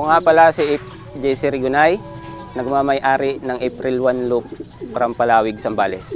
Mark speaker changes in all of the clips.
Speaker 1: Ako nga pala si JC Rigunay, nagmamay-ari ng April 1 Loop from Palawig, Zambales.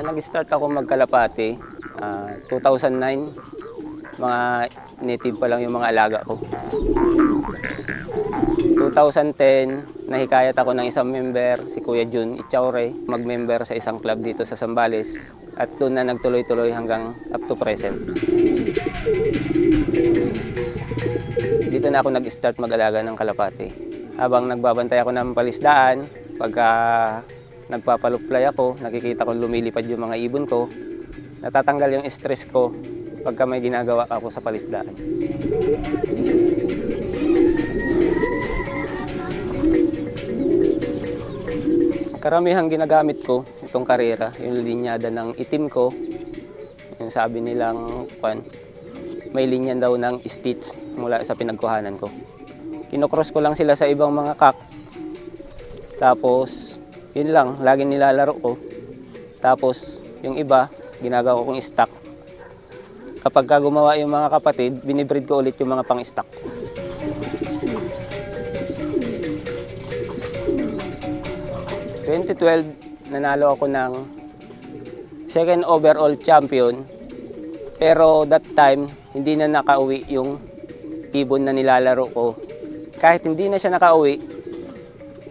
Speaker 1: Nag-start ako magkalapati 2009, mga native pa lang yung mga alaga ko. 2010, nahikayat ako ng isang member, si Kuya Jun Ichaure, mag-member sa isang club dito sa Zambales. At doon na nagtuloy-tuloy hanggang up to present. Dito na ako nag-start mag-alaga ng kalapati. Habang nagbabantay ako ng palisdaan, pagka nagpapaluplay ako, nakikita ko lumilipad yung mga ibon ko, natatanggal yung stress ko pagka may ginagawa ako sa palisdaan. Karamihang ginagamit ko itong karera, yung linyada ng itim ko, yung sabi nilang may linya daw ng stitch mula sa pinagkuhanan ko. Kinocross ko lang sila sa ibang mga kak. Tapos, yun lang, lagi nilalaro ko. Tapos, yung iba, ginagawa kong stock. Kapag gumawa yung mga kapatid, binibreed ko ulit yung mga pang-stock. In 2012, nanalo ako ng second overall champion. Pero that time, hindi na nakauwi yung ibon na nilalaro ko. Kahit hindi na siya nakauwi,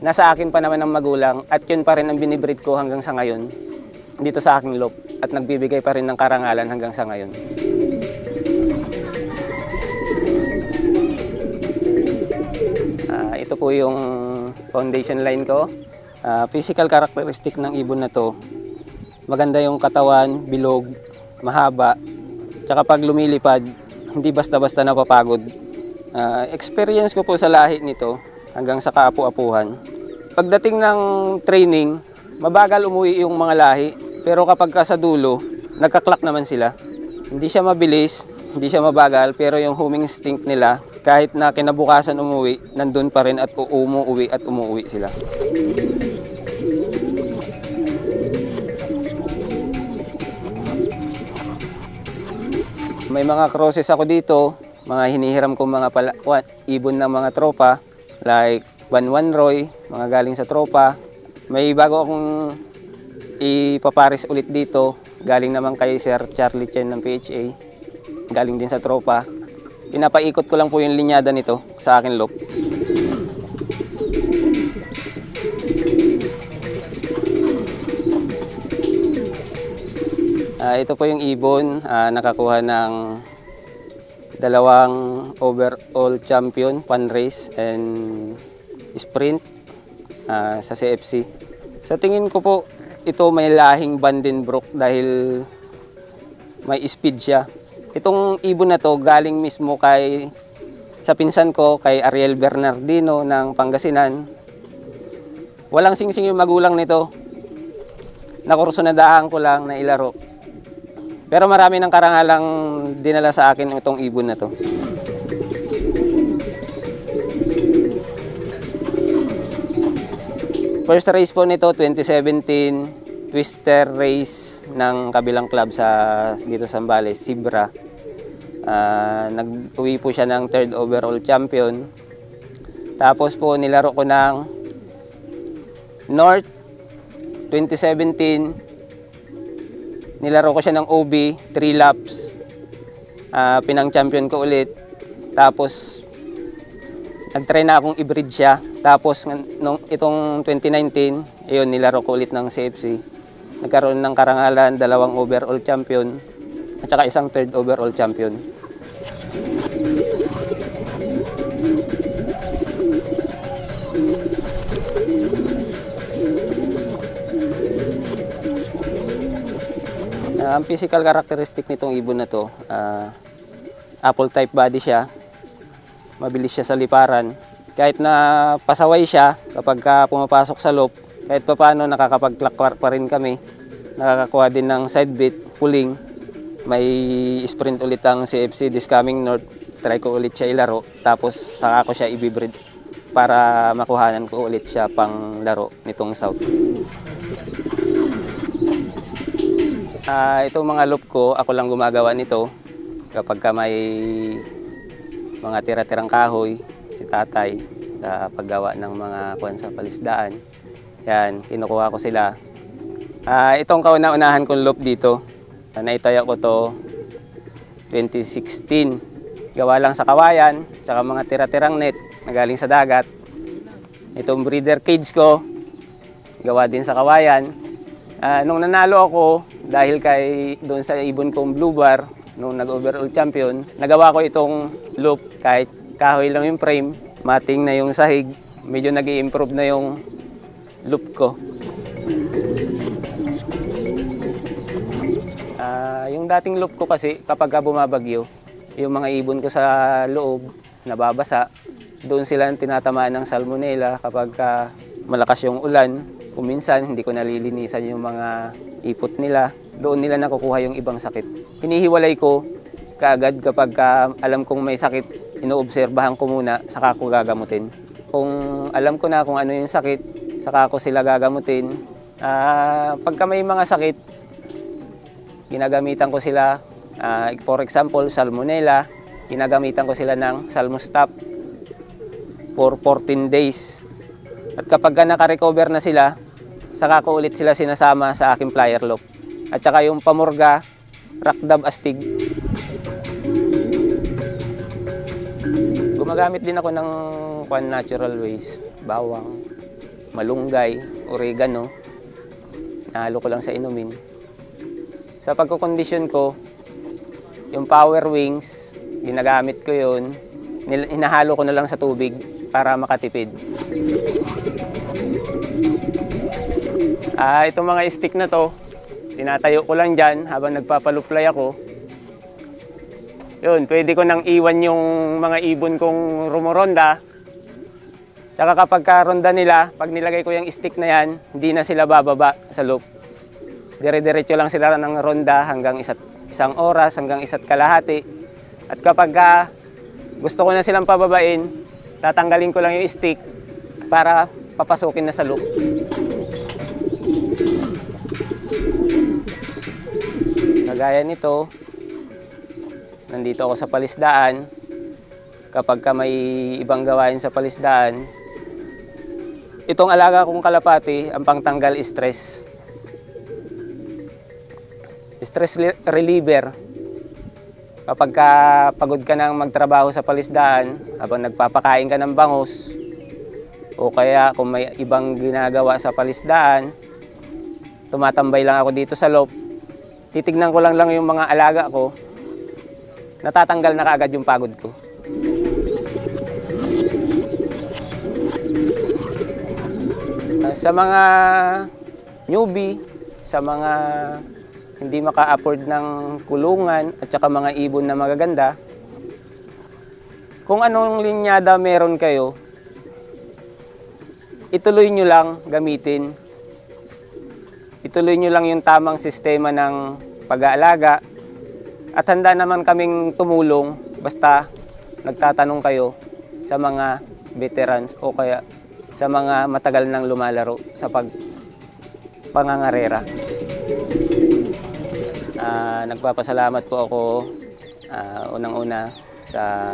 Speaker 1: nasa akin pa naman ng magulang at yun pa rin ang binibreed ko hanggang sa ngayon dito sa aking loop at nagbibigay pa rin ng karangalan hanggang sa ngayon. Ito po yung foundation line ko. Physical characteristic ng ibon na to, maganda yung katawan, bilog, mahaba, tsaka pag lumilipad, hindi basta-basta napapagod. Experience ko po sa lahi nito hanggang sa kaapu-apuhan. Pagdating ng training, mabagal umuwi yung mga lahi, pero kapag sa dulo, nagkaklak naman sila. Hindi siya mabilis, hindi siya mabagal, pero yung homing instinct nila, kahit na kinabukasan umuwi, nandun pa rin at umuwi at umuwi sila. May mga crosses ako dito, mga hinihiram ko mga ibon ng mga tropa, like Banwan Roy, mga galing sa tropa. May bago akong ipapares ulit dito, galing naman kay Sir Charlie Chen ng PHA, galing din sa tropa. Pinapaikot ko lang po yung linyada nito sa akin loop. Ito po yung ibon, nakakuha ng 2 overall champion, pan race and sprint sa CFC. Sa tingin ko po, ito may lahing Vandenbroek dahil may speed siya. Itong ibon na to galing mismo sa pinsan ko, kay Ariel Bernardino ng Pangasinan. Walang singsing yung magulang nito. Nakursunadahan ko lang na ilaro. Pero marami ng karangalang dinala sa akin itong ibon na to. First race po nito, 2017, twister race ng kabilang club dito sa Zambales, Sibra. Nag-uwi po siya ng 3rd overall champion. Tapos po nilaro ko ng North, 2017. Nilaro ko siya ng OB, 3 laps. Pinang-champion ko ulit. Tapos, nag-try na akong i-breed siya. Tapos, itong 2019, ayun, nilaro ko ulit ng CFC. Nagkaroon ng karangalan, 2 overall champion, at saka 1 3rd overall champion. Ang physical characteristic nitong ibon na to, apple type body siya, mabilis siya sa liparan. Kahit na pasaway siya, kapag pumapasok sa loop, kahit pa paano nakakapag-clock pa rin kami. Nakakakuha din ng side beat, pulling. May sprint ulit ang CFC this coming North. Try ko ulit siya ilaro, tapos saka ko siya i-breed para makuhanan ko ulit siya pang laro nitong South. Itong mga loop ko, ako lang gumagawa nito. Kapag ka may mga tira-tirang kahoy, si tatay, sa paggawa ng mga kuwan sa palisdaan. Yan, kinukuha ko sila. Itong kauna-unahan kong loop dito, naitayo ko to 2016. Gawa lang sa kawayan, tsaka mga tira-tirang net na galing sa dagat. Itong breeder cage ko, gawa din sa kawayan. Nung nanalo ako, dahil doon sa ibon kong blue bar, nung nag-overall champion, nagawa ko itong loop kahit kahoy lang yung frame, mating na yung sahig, medyo nag-i-improve na yung loop ko. Yung dating loop ko kasi, kapag bumabagyo, yung mga ibon ko sa loob, nababasa, doon sila tinatamaan ng salmonella kapag malakas yung ulan. Kung minsan, hindi ko nalilinisan yung mga ipot nila, doon nila nakukuha yung ibang sakit. Hinihiwalay ko kaagad kapag alam kong may sakit, inoobserbahan ko muna, saka ko gagamutin. Kung alam ko na kung ano yung sakit, saka ko sila gagamutin. Pagka may mga sakit, ginagamitan ko sila, for example, salmonella, ginagamitan ko sila ng Salmostop for 14 days. At kapag naka-recover na sila, saka ko ulit sila sinasama sa aking flyer loop. At saka yung pamurga, rakdab astig. Gumagamit din ako ng natural ways, bawang, malunggay, oregano. Nahalo ko lang sa inumin. Sa pagkukondisyon ko, yung power wings, ginagamit ko yun. Hinahalo ko na lang sa tubig para makatipid. Itong mga stick na to, tinatayo ko lang dyan habang nagpapaluplay ako. Yun, pwede ko nang iwan yung mga ibon kong rumoronda. Tsaka kapag karonda nila, pag nilagay ko yung stick na yan, hindi na sila bababa sa loop. Dire-diretso lang sila ng ronda hanggang isang oras, hanggang 1.5 oras. At kapag gusto ko na silang pababain, tatanggalin ko lang yung stick para papasukin na sa loop. Kagaya nito, nandito ako sa palisdaan. Kapag may ibang gawain sa palisdaan, itong alaga kong kalapati, ang pangtanggal stress. Stress reliever. Kapag pagod ka nang magtrabaho sa palisdaan, habang nagpapakain ka ng bangus, o kaya kung may ibang ginagawa sa palisdaan, tumatambay lang ako dito sa loop, titignan ko lang yung mga alaga ko, natatanggal na kaagad yung pagod ko. Sa mga newbie, sa mga hindi maka-afford ng kulungan at saka mga ibon na magaganda, kung anong linyada meron kayo, ituloy nyo lang gamitin. Ituloy nyo lang yung tamang sistema ng pag-aalaga at handa naman kaming tumulong basta nagtatanong kayo sa mga veterans o kaya sa mga matagal nang lumalaro sa pangangarera. Nagpapasalamat po ako unang-una sa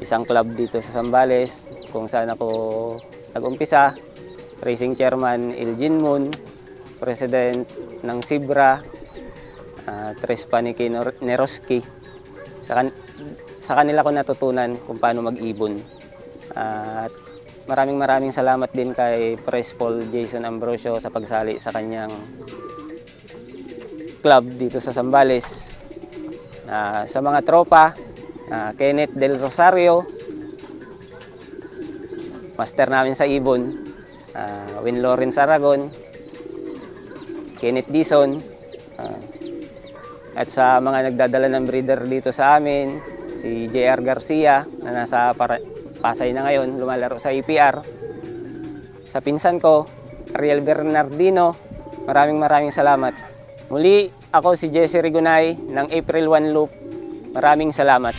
Speaker 1: isang club dito sa Zambales kung saan ako nag-umpisa. Racing Chairman Elgin Moon, President ng Sibra, Tres Paniki Neroski. Sa kanila ko natutunan kung paano mag-ibon. At maraming salamat din kay Pres Paul Jason Ambrosio sa pagsali sa kanyang club dito sa Zambales. Sa mga tropa, Kenneth Del Rosario, master namin sa ibon, Win Lawrence Aragon, Kenneth Dison, at sa mga nagdadala ng breeder dito sa amin, si JR Garcia na nasa Pasay na ngayon, lumalaro sa EPR. Sa pinsan ko, Ariel Bernardino, maraming salamat. Muli, ako si Jesse Rigunay ng April 1 Loop. Maraming salamat.